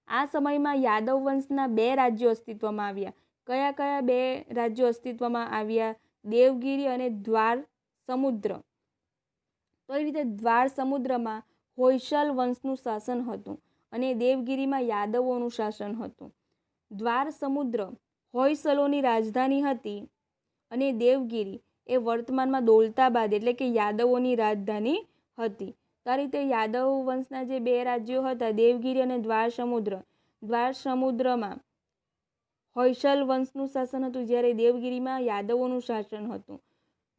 આ સમયમાં યાદવ વંશના 2 રાજ્યો અસ્તિત્વમાં આવ્યા. કયા કયા 2 રાજ્યો અસ્તિત્વમાં આવ્યા? દેવગિરી અને દ્વાર સમુદ્ર. તો એ રીતે દ્વાર સમુદ્રમાં હોયસલ વંશનું શાસન હતું અને દેવગિરીમાં યાદવોનું શાસન હતું. દ્વાર સમુદ્ર હોયસલોની રાજધાની હતી અને દેવગિરી એ વર્તમાનમાં દૌલતાબાદ એટલે કે યાદવોની રાજધાની હતી. તો આ રીતે યાદવ વંશના જે 2 રાજ્યો હતા દેવગિરી અને દ્વાર સમુદ્ર. દ્વાર સમુદ્રમાં હોયસલ વંશનું શાસન હતું જ્યારે દેવગિરીમાં યાદવોનું શાસન હતું.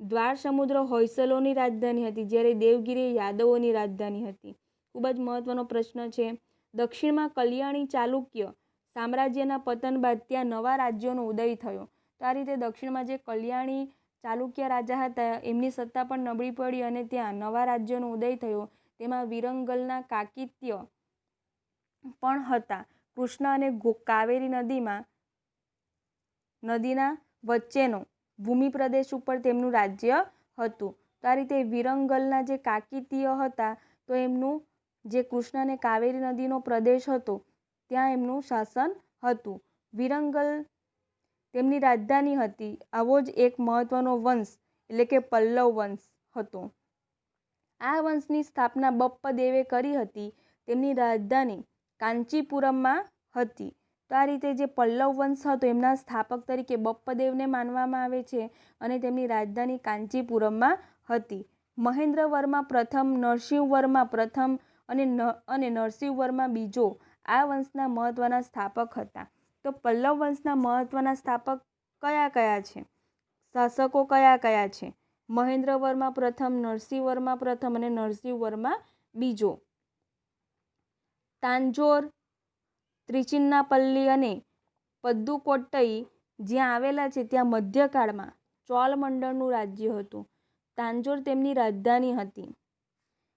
દ્વાર સમુદ્ર હોયસલોની રાજધાની હતી જ્યારે દેવગિરી યાદવોની રાજધાની હતી. ખૂબ જ મહત્વનો પ્રશ્ન છે. દક્ષિણમાં કલ્યાણી ચાલુક્ય સામ્રાજ્યના પતન બાદ ત્યાં નવા રાજ્યોનો ઉદય થયો. તો આ રીતે દક્ષિણમાં જે કલ્યાણી ચાલુક્ય રાજા હતા એમની સત્તા પણ નબળી પડી અને ત્યાં નવા રાજ્યોનો ઉદય થયો. તેમાં વિરંગલના કાકિત્ય પણ હતા. કૃષ્ણા અને કાવેરી નદીના વચ્ચેનો ભૂમિ પ્રદેશ ઉપર તેમનું રાજ્ય હતું. તો આ રીતે વિરંગલના જે કાકિતીય હતા તો એમનું જે કૃષ્ણા અને કાવેરી નદીનો પ્રદેશ હતો ત્યાં એમનું શાસન હતું. વિરંગલ તેમની રાજધાની હતી. આવો જ એક મહત્વનો વંશ એટલે કે પલ્લવ વંશ હતો. આ વંશની સ્થાપના બપ્પદેવે કરી હતી. તેમની રાજધાની કાંચીપુરમમાં હતી. તો આ રીતે જે પલ્લવ વંશ હતો એમના સ્થાપક તરીકે બપ્પદેવને માનવામાં આવે છે અને તેમની રાજધાની કાંચીપુરમમાં હતી. મહેન્દ્રવર્મા પ્રથમ, નરસિંહવર્મા પ્રથમ અને નરસિંહવર્મા બીજો આ વંશના મહત્ત્વના સ્થાપક હતા. તો પલ્લવ વંશના મહત્ત્વના સ્થાપક કયા કયા છે? શાસકો કયા કયા છે? મહેન્દ્રવર્મા પ્રથમ, નરસિંહવર્મા પ્રથમ અને નરસિંહવર્મા બીજો. તાંજોર, ત્રિચિન્નાપલ્લી અને પદ્દુકોટ્ટઈ જ્યાં આવેલા છે ત્યાં મધ્યકાળમાં ચોલ મંડળનું રાજ્ય હતું. તાંજોર તેમની રાજધાની હતી.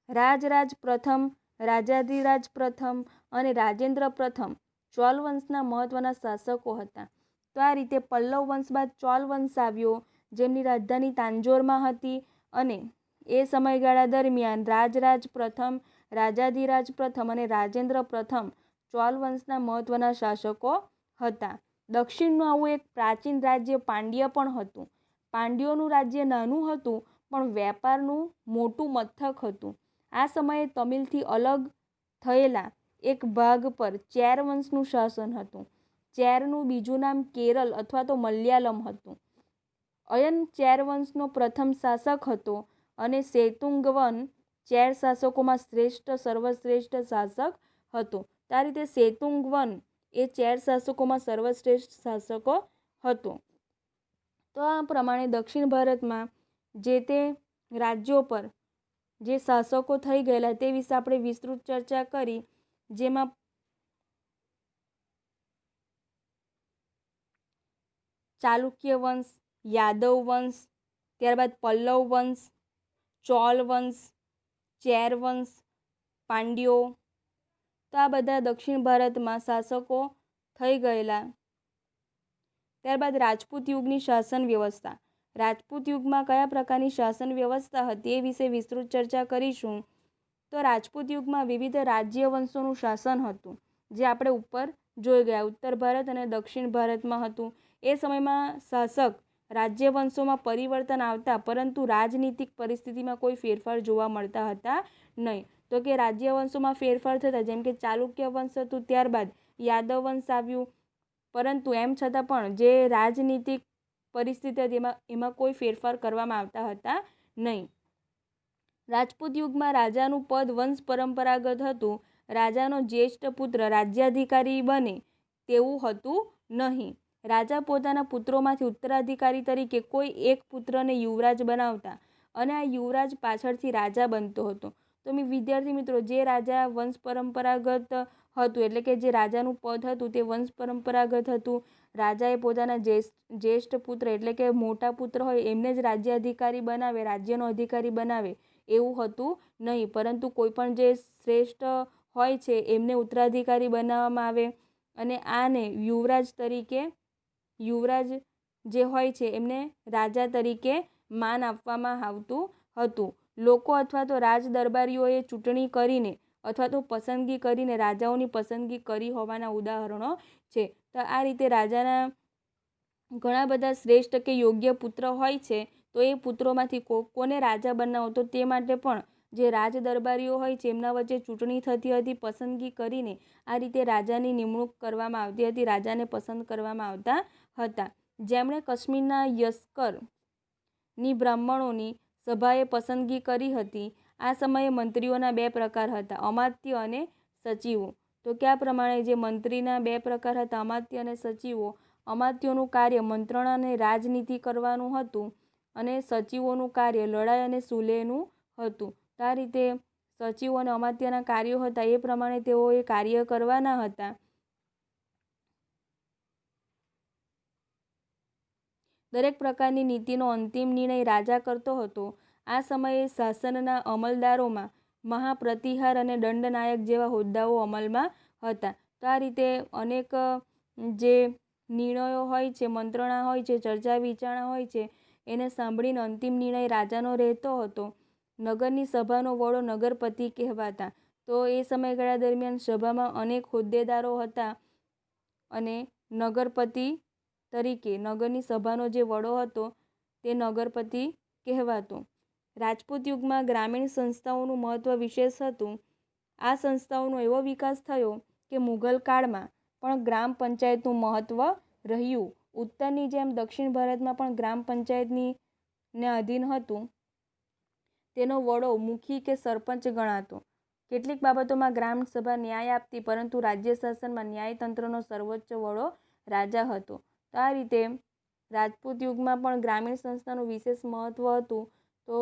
રાજરાજ પ્રથમ, રાજાધિરાજ પ્રથમ અને રાજેન્દ્ર પ્રથમ ચોલ વંશના મહત્ત્વના શાસકો હતા. તો આ રીતે પલ્લવ વંશ બાદ ચોલ વંશ આવ્યો, જેમની રાજધાની તાંજોરમાં હતી અને એ સમયગાળા દરમિયાન રાજરાજ પ્રથમ, રાજાધિરાજ પ્રથમ અને રાજેન્દ્ર પ્રથમ ચોલ વંશના મહત્ત્વના શાસકો હતા. દક્ષિણનું આવું એક પ્રાચીન રાજ્ય પાંડ્ય પણ હતું. પાંડ્યોનું રાજ્ય નાનું હતું પણ વેપારનું મોટું મથક હતું. આ સમયે તમિલથી અલગ થયેલા એક ભાગ પર ચેર વંશનું શાસન હતું. ચેરનું બીજું નામ કેરલ અથવા તો મલયાલમ હતું. અયન ચેર વંશનો પ્રથમ શાસક હતો અને સેતુંગવન ચેર શાસકોમાં સર્વશ્રેષ્ઠ શાસક હતો. આ રીતે સેતુંગવન એ ચેર શાસકોમાં સર્વશ્રેષ્ઠ શાસકો હતો. તો આ પ્રમાણે દક્ષિણ ભારતમાં જે તે રાજ્યો પર જે શાસકો થઈ ગયેલા તે વિશે આપણે વિસ્તૃત ચર્ચા કરી, જેમાં ચાલુક્ય વંશ, યાદવ વંશ, ત્યારબાદ પલ્લવ વંશ, ચોલ વંશ, ચેર વંશ, પાંડ્યો, તો આ બધા દક્ષિણ ભારતમાં શાસકો થઈ ગયેલા. ત્યારબાદ રાજપૂત યુગની શાસન વ્યવસ્થા. રાજપૂત યુગમાં કયા પ્રકારની શાસન વ્યવસ્થા હતી એ વિશે વિસ્તૃત ચર્ચા કરીશું. તો રાજપૂત યુગમાં વિવિધ રાજ્ય વંશોનું શાસન હતું, જે આપણે ઉપર જોઈ ગયા. ઉત્તર ભારત અને દક્ષિણ ભારતમાં હતું. એ સમયમાં શાસક રાજ્ય વંશોમાં પરિવર્તન આવતા, પરંતુ રાજનીતિક પરિસ્થિતિમાં કોઈ ફેરફાર જોવા મળતા હતા નહીં. તો કે રાજ્ય વંશોમાં ફેરફાર થતા, જેમ કે ચાલુક્ય વંશ હતું, ત્યારબાદ યાદવ વંશ આવ્યું, પરંતુ એમ છતાં પણ જે રાજનીતિક પરિસ્થિતિ હતી એમાં કોઈ ફેરફાર કરવામાં આવતા હતા નહીં. રાજપૂત યુગમાં રાજાનું પદ વંશ પરંપરાગત હતું. રાજાનો જ્યેષ્ઠ પુત્ર રાજ્યાધિકારી બને તેવું હતું નહીં. રાજા પોતાના પુત્રોમાંથી ઉત્તરાધિકારી તરીકે કોઈ એક પુત્રને યુવરાજ બનાવતા અને આ યુવરાજ પાછળથી રાજા બનતો હતો. તો વિદ્યાર્થી મિત્રો, જે રાજા વંશ પરંપરાગત હતું, એટલે કે જે રાજાનું પદ હતું તે વંશ પરંપરાગત હતું. રાજાએ પોતાના જ્યેષ્ઠ પુત્ર એટલે કે મોટા પુત્ર હોય એમને જ રાજ્યાધિકારી બનાવે, રાજ્યનો અધિકારી બનાવે એવું હતું નહીં, પરંતુ કોઈ પણ જે શ્રેષ્ઠ હોય છે એમને ઉત્તરાધિકારી બનાવવામાં આવે અને આને યુવરાજ જે હોય છે એમને રાજા તરીકે માન આપવામાં આવતું હતું. લોકો અથવા તો રાજ દરબારીઓએ ચૂંટણી કરીને અથવા તો પસંદગી કરીને રાજાઓની પસંદગી કરી હોવાના ઉદાહરણો છે. તો આ રીતે રાજાના ઘણા બધા શ્રેષ્ઠ કે યોગ્ય પુત્ર હોય છે, તો એ પુત્રોમાંથી કોને રાજા બનાવો, તો તે માટે પણ જે રાજ દરબારીઓ હોય છે એમના વચ્ચે ચૂંટણી થતી હતી. પસંદગી કરીને આ રીતે રાજાની નિમણૂક કરવામાં આવતી હતી, રાજાને પસંદ કરવામાં આવતા હતા. જેમણે કાશ્મીરના યસ્કરની બ્રાહ્મણોની સભાએ પસંદગી કરી હતી. આ સમયે મંત્રીઓના બે પ્રકાર હતા, અમાત્ય અને સચિવો. તો કયા પ્રમાણે જે મંત્રીના બે પ્રકાર હતા, અમાત્ય અને સચિવો. અમાત્યોનું કાર્ય મંત્રણા અને રાજનીતિ કરવાનું હતું અને સચિવોનું કાર્ય લડાઈ અને સુલેહનું હતું. આ રીતે સચિવો અને અમાત્યના કાર્યો હતા એ પ્રમાણે તેઓએ કાર્ય કરવાના હતા. દરેક પ્રકારની નીતિનો અંતિમ નિર્ણય રાજા કરતો હતો. આ સમયે શાસનના અમલદારોમાં મહાપ્રતિહાર અને દંડનાયક જેવા હોદ્દાઓ અમલમાં હતા. તો આ રીતે અનેક જે નિર્ણયો હોય છે, મંત્રણા હોય છે, ચર્ચા વિચારણા હોય છે, એને સાંભળીને અંતિમ નિર્ણય રાજાનો રહેતો હતો. નગરની સભાનો વડો નગરપતિ કહેવાતા. તો એ સમયગાળા દરમિયાન સભામાં અનેક હોદ્દેદારો હતા અને નગરપતિ તરીકે નગરની સભાનો જે વડો હતો તે નગરપતિ કહેવાતો. રાજપૂત યુગમાં ગ્રામીણ સંસ્થાઓનું મહત્વ વિશેષ હતું. આ સંસ્થાઓનો એવો વિકાસ થયો કે મુઘલ કાળમાં પણ ગ્રામ પંચાયતનું મહત્વ રહ્યું. ઉત્તરની જેમ દક્ષિણ ભારતમાં પણ ગ્રામ પંચાયતને અધીન હતું. તેનો વડો મુખી કે સરપંચ ગણાતો. કેટલીક બાબતોમાં ગ્રામસભા ન્યાય આપતી, પરંતુ રાજ્ય શાસનમાં ન્યાયતંત્રનો સર્વોચ્ચ વડો રાજા હતો. તો આ રીતે રાજપૂત યુગમાં પણ ગ્રામીણ સંસ્થાનું વિશેષ મહત્ત્વ હતું. તો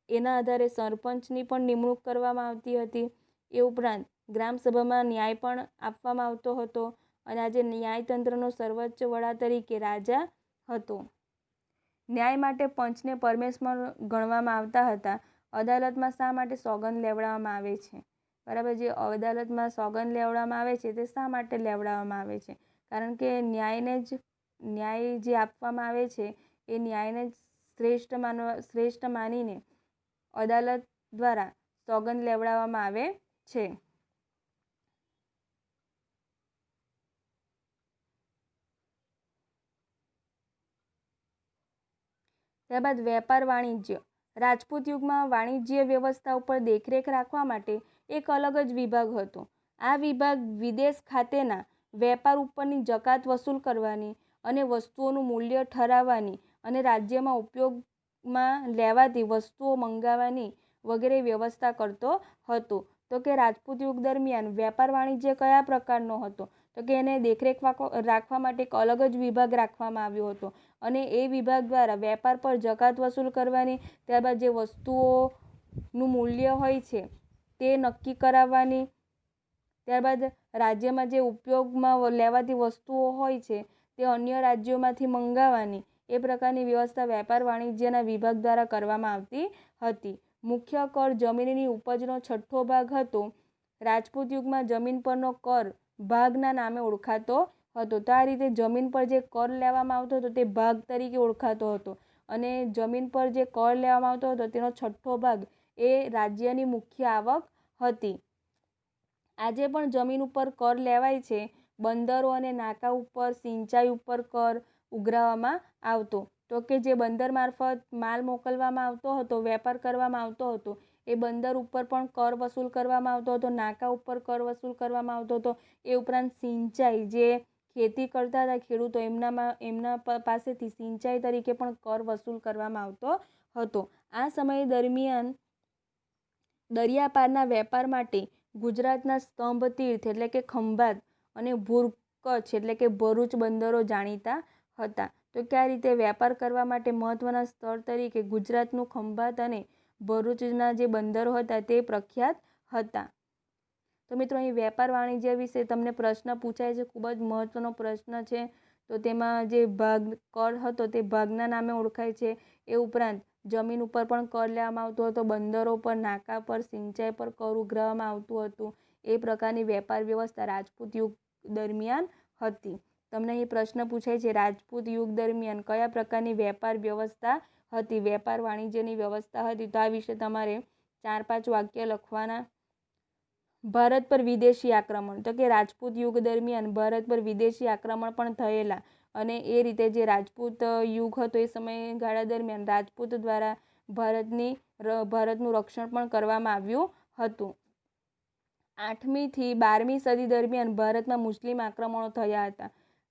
એના આધારે સરપંચની પણ નિમણૂક કરવામાં આવતી હતી. એ ઉપરાંત ગ્રામસભામાં ન્યાય પણ આપવામાં આવતો હતો અને આજે ન્યાયતંત્રનો સર્વોચ્ચ વડા તરીકે રાજા હતો. ન્યાય માટે પંચને પરમેશ્વર ગણવામાં આવતા હતા. અદાલતમાં શા માટે સોગંદ લેવડાવવામાં આવે છે? બરાબર, જે અદાલતમાં સોગંદ લેવડાવવામાં આવે છે તે શા માટે લેવડાવવામાં આવે છે? કારણ કે ન્યાય જે આપવામાં આવે છે એ ન્યાયને શ્રેષ્ઠ માનીને અદાલત દ્વારા સોગંદ લેવડાવવામાં આવે છે. ત્યારબાદ વેપાર વાણિજ્ય. રાજપૂત યુગમાં વાણિજ્ય વ્યવસ્થા ઉપર દેખરેખ રાખવા માટે એક અલગ જ વિભાગ હતો. આ વિભાગ વિદેશ ખાતેના વેપાર ઉપરની જકાત વસૂલ કરવાની અને વસ્તુઓનું મૂલ્ય ઠરાવવાની અને રાજ્યમાં ઉપયોગમાં લેવાતી વસ્તુઓ મંગાવવાની વગેરે વ્યવસ્થા કરતો હતો. તો કે રાજપૂત યુગ દરમિયાન વેપાર વાણિજ્ય કયા પ્રકારનો હતો? તો કે એને દેખરેખ રાખવા માટે એક અલગ જ વિભાગ રાખવામાં આવ્યો હતો અને એ વિભાગ દ્વારા વેપાર પર જકાત વસૂલ કરવાની, ત્યારબાદ જે વસ્તુઓનું મૂલ્ય હોય છે તે નક્કી કરાવવાની, ત્યારબાદ રાજ્યમાં જે ઉપયોગમાં લેવાતી વસ્તુઓ હોય છે તે અન્ય રાજ્યોમાંથી મંગાવવાની, એ પ્રકારની વ્યવસ્થા વેપાર વાણિજ્યના વિભાગ દ્વારા કરવામાં આવતી હતી. મુખ્ય કર જમીનની ઉપજનો 6થો ભાગ હતો. રાજપૂત યુગમાં જમીન પરનો કર ભાગના નામે ઓળખાતો હતો. તો આ રીતે જમીન પર જે કર લેવામાં આવતો હતો તે ભાગ તરીકે ઓળખાતો હતો અને જમીન પર જે કર લેવામાં આવતો હતો તેનો 6થો ભાગ એ રાજ્યની મુખ્ય આવક હતી. આજે પણ જમીન ઉપર કર લેવાય છે. બંદરો અને નાકા ઉપર સિંચાઈ ઉપર કર ઉઘરાવવામાં આવતો. તો કે જે બંદર મારફત માલ મોકલવામાં આવતો હતો, વેપાર કરવામાં આવતો હતો, એ બંદર ઉપર પણ કર વસૂલ કરવામાં આવતો હતો, નાકા ઉપર કર વસૂલ કરવામાં આવતો હતો. એ ઉપરાંત સિંચાઈ, જે ખેતી કરતા હતા ખેડૂતો, એમના પાસેથી સિંચાઈ તરીકે પણ કર વસૂલ કરવામાં આવતો હતો. આ સમય દરમિયાન દરિયાપારના વેપાર માટે ગુજરાતના સ્તંભ તીર્થ એટલે કે ખંભાત અને ભુજ કચ્છ એટલે કે ભરૂચ બંદરો જાણીતા હતા. તો કે આ રીતે વેપાર કરવા માટે મહત્વના સ્થળ તરીકે ગુજરાતનું ખંભાત અને ભરૂચના જે બંદરો હતા તે પ્રખ્યાત હતા. તો મિત્રો, અહીં વેપાર વાણિજ્ય વિશે તમને પ્રશ્ન પૂછાય છે, ખૂબ જ મહત્વનો પ્રશ્ન છે. તો તેમાં જે ભાગ કર હતો તે ભાગના નામે ઓળખાય છે. એ ઉપરાંત જમીન ઉપર પણ કર લેવામાં આવતો હતો, બંદરો પર, નાકા પર, સિંચાઈ પર કર ઉઘરાવવામાં આવતું હતું. એ પ્રકારની વેપાર વ્યવસ્થા રાજપૂત યુગ દરમિયાન હતી. તમને અહીં પ્રશ્ન પૂછાય છે, રાજપૂત યુગ દરમિયાન કયા પ્રકારની વેપાર વ્યવસ્થા હતી, વેપાર વાણિજ્યની વ્યવસ્થા હતી? તો આ વિશે તમારે 4-5 વાક્ય લખવાના. ભારત પર વિદેશી આક્રમણ. તો કે રાજપૂત યુગ દરમિયાન ભારત પર વિદેશી આક્રમણ પણ થયેલા અને એ રીતે જે રાજપૂત યુગ હતો એ સમયગાળા દરમિયાન રાજપૂત દ્વારા ભારતનું રક્ષણ પણ કરવામાં આવ્યું હતું. 8મી થી 12મી સદી દરમિયાન ભારતમાં મુસ્લિમ આક્રમણો થયા હતા.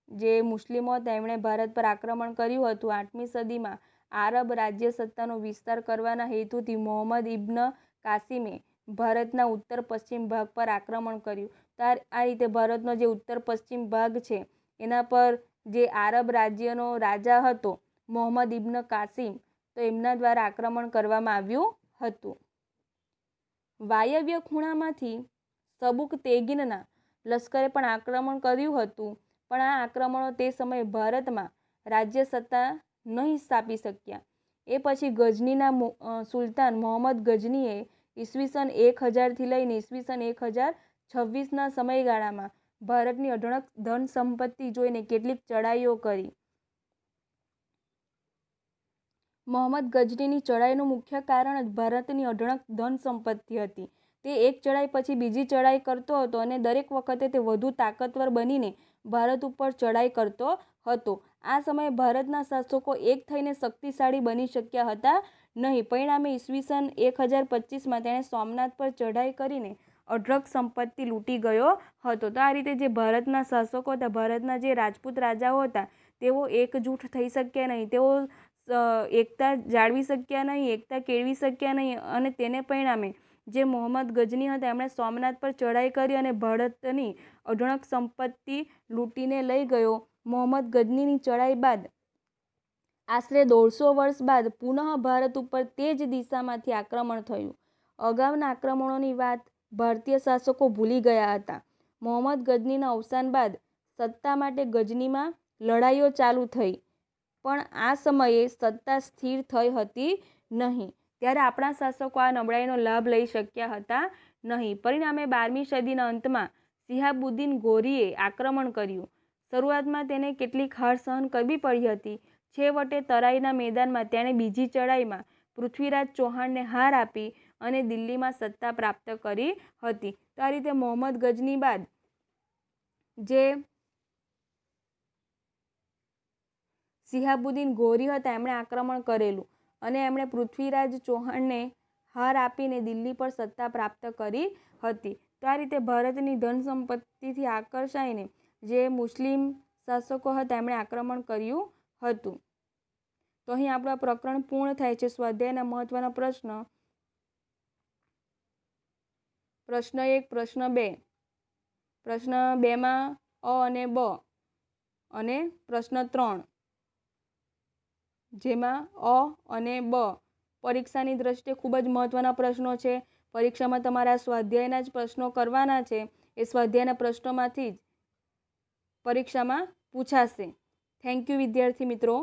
જે મુસ્લિમો હતા એમણે ભારત પર આક્રમણ કર્યું હતું. 8મી સદીમાં આરબ રાજ્ય સત્તાનો વિસ્તાર કરવાના હેતુથી મોહમ્મદ ઇબ્ન કાસિમે ભારતના ઉત્તર પશ્ચિમ ભાગ પર આક્રમણ કર્યું. આ રીતે ભારતનો જે ઉત્તર પશ્ચિમ ભાગ છે એના પર જે આરબ રાજ્યનો રાજા હતો મોહમ્મદ ઇબ્ન કાસિમ, તો એમના દ્વારા આક્રમણ કરવામાં આવ્યું હતું. વાયવ્ય ખૂણામાંથી સબુક તેગીનના લશ્કરે પણ આક્રમણ કર્યું હતું, પણ આ આક્રમણો તે સમયે ભારતમાં રાજ્ય સત્તા નહીં સ્થાપી શક્યા. એ પછી ગઝનીના સુલતાન મોહમ્મદ ગઝનીએ ઈસવીસન 1000થી લઈને ઈસવીસન 1026ના સમયગાળામાં ભારતની અઢળક ધન સંપત્તિ જોઈને કેટલીક ચડાઈઓ કરી. મોહમ્મદ ગઝનીની ચડાઈનું મુખ્ય કારણ જ ભારતની અઢળક ધન સંપત્તિ હતી. તે એક ચડાઈ પછી બીજી ચડાઈ કરતો હતો અને દરેક વખતે તે વધુ તાકતવર બનીને ભારત ઉપર ચડાઈ કરતો હતો. આ સમયે ભારતના શાસકો એક થઈને શક્તિશાળી બની શક્યા હતા નહીં. પરિણામે ઈસવીસન 1025માં તેણે સોમનાથ પર ચઢાઈ કરીને અઢળક સંપત્તિ લૂંટી ગયો હતો. તો આ રીતે જે ભારતના શાસકો હતા, ભારતના જે રાજપૂત રાજાઓ હતા, તેઓ એકજૂઠ થઈ શક્યા નહીં, તેઓ એકતા જાળવી શક્યા નહીં, એકતા કેળવી શક્યા નહીં અને તેને પરિણામે જે મોહમ્મદ ગજની હતા એમણે સોમનાથ પર ચઢાઈ કરી અને ભારતની અઢળક સંપત્તિ લૂંટીને લઈ ગયો. મોહમ્મદ ગજનીની ચઢાઈ બાદ આશરે 150 વર્ષ બાદ પુનઃ ભારત ઉપર તે જ દિશામાંથી આક્રમણ થયું. અગાઉના આક્રમણોની વાત ભારતીય શાસકો ભૂલી ગયા હતા. મોહમ્મદ ગજનીના અવસાન બાદ સત્તા માટે ગજનીમાં લડાઈઓ ચાલુ થઈ, પણ આ સમયે સત્તા સ્થિર થઈ હતી નહીં. ત્યારે આપણા શાસકો આ નબળાઈનો લાભ લઈ શક્યા હતા નહીં. પરિણામે 12મી સદીના અંતમાં શિહાબુદ્દીન ગોરીએ આક્રમણ કર્યું. શરૂઆતમાં તેને કેટલીક હાર સહન કરવી પડી હતી. છેવટે તરાઈના મેદાનમાં તેણે બીજી ચઢાઈમાં પૃથ્વીરાજ ચૌહાણને હાર આપી અને દિલ્હીમાં સત્તા પ્રાપ્ત કરી હતી. તો આ રીતે મોહમ્મદ ગજની બાદ જે શિહાબુદ્દીન ગોરી હતા એમણે આક્રમણ કરેલું અને એમણે પૃથ્વીરાજ ચૌહાણને હાર આપીને દિલ્હી પર સત્તા પ્રાપ્ત કરી હતી. તો આ રીતે ભારતની ધન સંપત્તિથી આકર્ષાઈને જે મુસ્લિમ શાસકો હતા એમણે આક્રમણ કર્યું હતું. તો અહીં આપણું આ પ્રકરણ પૂર્ણ થાય છે. સ્વાધ્યાયના મહત્વના પ્રશ્ન. પ્રશ્ન 1, પ્રશ્ન 2. પ્રશ્ન 2માં અ અને બ અને પ્રશ્ન 3 જેમાં અ અને બ પરીક્ષાની દ્રષ્ટિએ ખૂબ જ મહત્વના પ્રશ્નો છે. પરીક્ષામાં તમારા સ્વાધ્યાયના જ પ્રશ્નો કરવાના છે. એ સ્વાધ્યાયના પ્રશ્નોમાંથી જ પરીક્ષામાં પૂછાશે. થેન્ક યુ વિદ્યાર્થી મિત્રો.